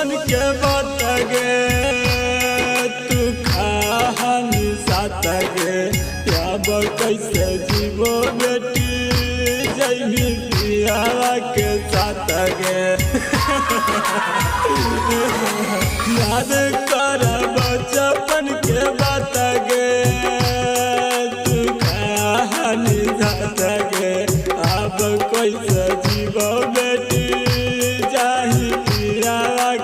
बचपन के बात गे तू कहानी साथ गे अब कैसे जीवो बेटी जैनी पिया के साथ गे याद कर बचपन के बात गे तू कहानी साथ गे अब कैसे जीवो बेटी जाही पिया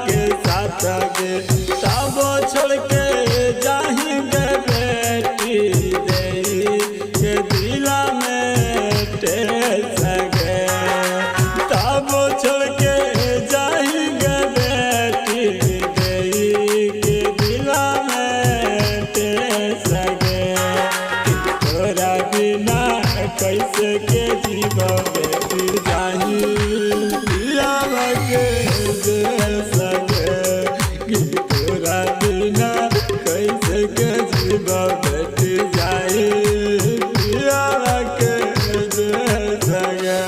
के साथ गे तब छोड़ के जाही गे बेटी दे के दिला में टेस गे तब छोड़ के जाही गे बेटी दे के दिला में टेस गे तोरा बिना कैसे के जीवा बेटी जाही पिया के देश गे तोरा बिना कैसे के जीवा बेटी जाही पिया के देश गे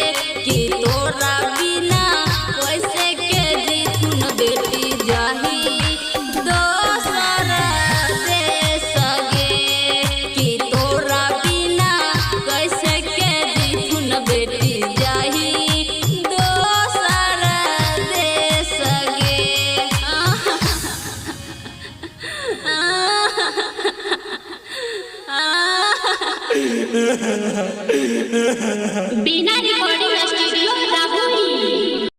तोरा बिना कैसे के जीवा बेटी जाही दूसरा के देश गे तोरा बिना कैसे के जीवा बेटी जाही दूसरा के देश गे बिना रिकॉर्डिंग